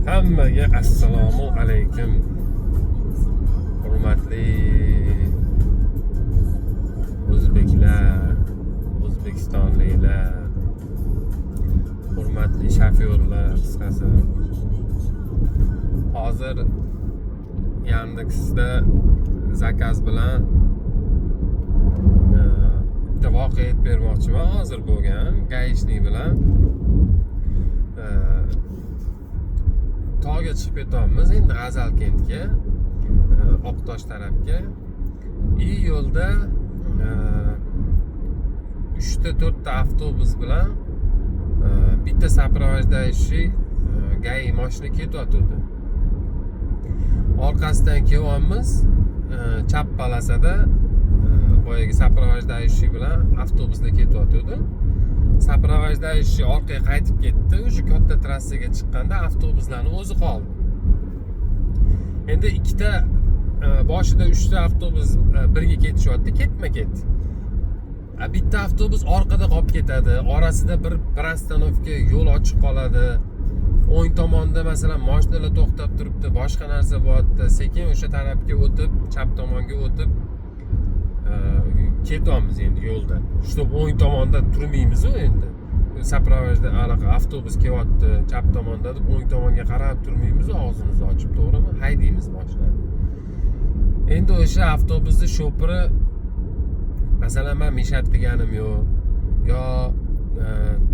Hammaga assalomu alaykum. Hurmatli o'zbeklar, o'zbekistonliklar, hurmatli shofyorlar, qisqasi. Hozir Yandexda zakaz bilan bitta voqea aytib bermoqchiman. Hozir bo'lgan gaishnik bilan tog'ga chiqib ketyapmiz endi G'azalkentga, Oqtosh tarafga. Yo'lda 3-4 ta avtobus bilan bitta сопровождающий gai mashina ketyotdi. Orqasidan kelyapmiz, chap palasada boyagi сопровождающий bilan avtobuslar ketyotdi. Сопровождающий orqaga qaytib ketdi. O'sha katta trassaga chiqqanda avtobuslarning o'zi qoldi. Endi ikkita boshida 3 ta avtobus birga ketishyapti, ketma-ket. Bitta avtobus orqada qolib ketadi. Orasida bir ostanovka yo'l ochiq qoladi. O'ng tomonda masalan mashinalar to'xtab turibdi, boshqa narsa bo'lyapti. Sekin o'sha tarafga o'tib, chap tomonga o'tib ketyapmiz endi yo'lda. Shu o'ng tomonda turmaymiz endi. Sapravajda avtobus kelyapti, chap tomonda deb o'ng tomonga qarab turmaymiz, og'zimizni ochib, to'g'rimi? Haydaymiz mashinani. Endi o'sha avtobusning shofiri masalan men mishat qilganim yo'q, yo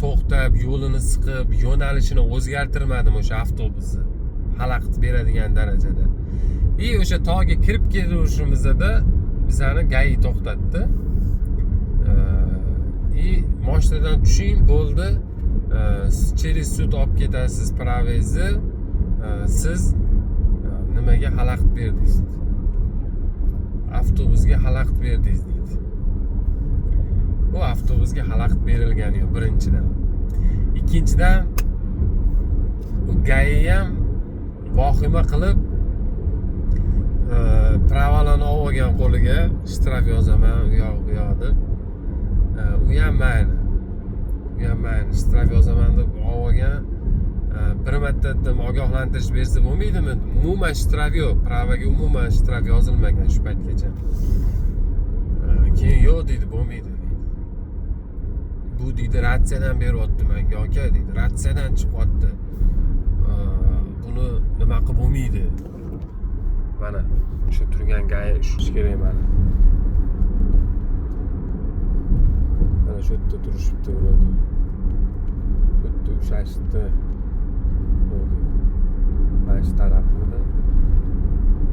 to'xtab yo'lini siqib, yo'nalishini o'zgartirmadim o'sha avtobusni. Xalaqit beradigan darajada. O'sha tog'ga kirib kelishimizda bizani gai to'xtatdi. Mashinadan tushing bo'ldi. Через sud olib ketasiz pravezni. Siz nimaga xalaqit berdingiz? Avtobusga xalaqit berdingiz deydi. Bu avtobusga xalaqit berilgani yo'q birinchidan. Ikkinchidan u gai ham vahima qilib pravalani olgan qo'liga shtraf yozaman u yoq deb. U ham mayli. Shtraf yozaman deb olgan. Bir marta dedim ogohlantirish bersa bo'lmaydimi? Umuman shtraf yo'q. Pravaga umuman shtraf yozilmagan shu paytgacha. Keyin yo'q deydi, bo'lmaydi. Bu deydi ratsiyadan beryapti menga aka deydi. Ratsiyadan chiqyapti. Buni nima qilib bo'lmaydi. Mana shu turgan gai ish kerak mana. Mana shu yerda turishibdi ular. Shu yerda ushashibdi. Mana shu tarafda.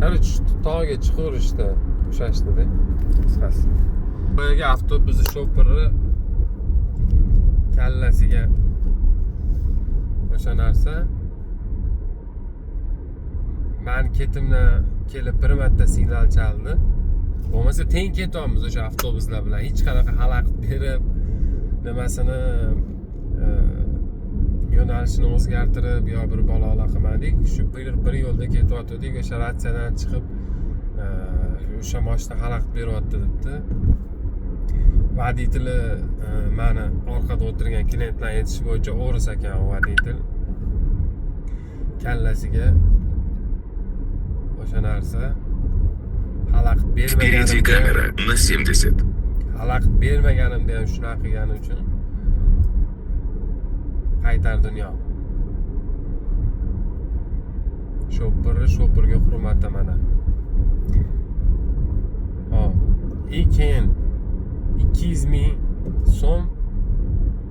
Qarich tog'ga chiqaverishdi, ushashdi-da. Qisqasi. Boyaga avtobus shofiri kallasiga o'sha narsa men ketimdan kelib bir marta signal chaldi. Bo'lmasa teng ketyapmiz o'sha avtobuslar bilan. Hech qanaqa xalaqit berib, nimasini yo'nalishini o'zgartirib yo bir balolar qilmadik. Shu bir yo'lda ketyotdik, o'sha ratsiyadan chiqib o'sha mashina xalaqit beryapti debdi. Voditel meni orqada o'tirgan klientlar aytishi bo'yicha o'ris ekan voditel. Kallasiga o'sha narsa xalaqit bermaganimda Впереди камера на 70. Xalaqit bermaganimda ham shunaqa qilgani uchun qaytar dunyo. Shopirga hurmat mana. Keyin 200 ming so'm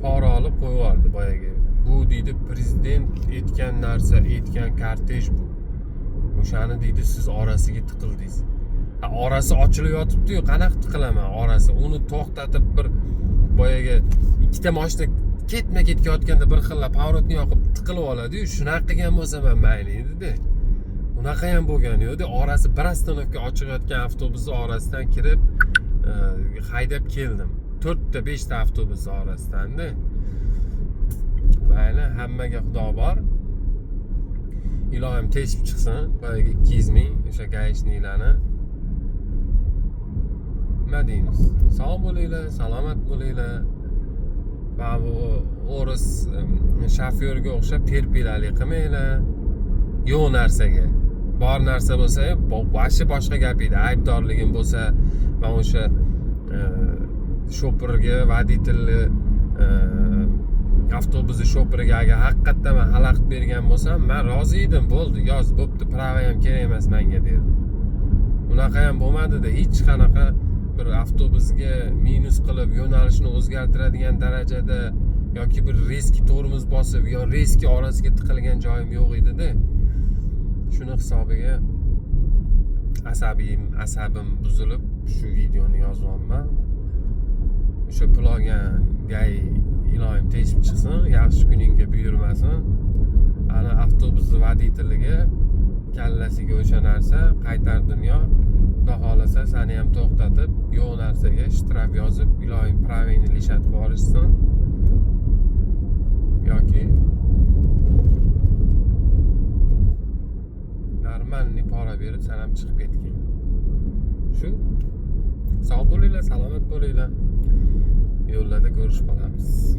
pora olib qo'yardi boyaga. Bu deydi prezident aytgan narsa, aytgan kortej bu. O'shani deydi siz orasiga tiqildingiz. Orasi ochilib yotibdi-yu, qanaqa tiqilaman orasi? Uni to'xtatib bir boyaga ikkita mashina ketma-ket ketayotganda bir xilla pavrotni yoqib tiqilib oladi-yu, shunaqa qilgan bo'lsa men mayli edi-da. Unaqa ham bo'lgan yo'q-da, orasi bir ostanovka ochiq yotgan avtobusning orasidan kirib haydab keldim. 4 ta 5 ta avtobus orasidan-da. Mayli, hammaga xudo bor. Ilohim teshib chiqsin, boyaga 200 ming o'sha gaishniklarni. Nima deymiz? Sog' bo'linglar, salomat bo'linglar. Va bu o'ris shofyorga o'xshab terpilalik qilmanglar. yo'q narsaga. Bor narsa bo'lsa, boshqa gap edi. Aybdorligim bo'lsa, men o'sha shopirga, voditelni avtobusni shopiriga agar haqiqatdan men xalaqit bergan bo'lsam, men rozi edim, bo'ldi, yoz, bo'pti, prava ham kerak emas menga derdim. Unaqa ham bo'lmadi-da, hech qanaqa bir avtobusga minus qilib yo'nalishni o'zgartiradigan darajada yoki bir reski tormoz bosib yo reski orasiga tiqilgan joyim yo'q edi-da. Shuni hisobiga asabim buzilib shu videoni yozyapman. O'sha pul olganga iloyim teshib chiqsin, yaxshi kuningga buyurmasin. Ana avtobusni voditeliga kallasiga o'sha narsa qaytar dunyo. Xudo xolasa seni ham to'xtatib, yo'q narsaga shtraf yozib, iloyim pravini lishat qilib olishsin. Yoki normalniy pora berib sen ham chiqib ketgin. Shu. Sog' bo'linglar, salomat bo'linglar. Yo'llarda ko'rishib qolamiz.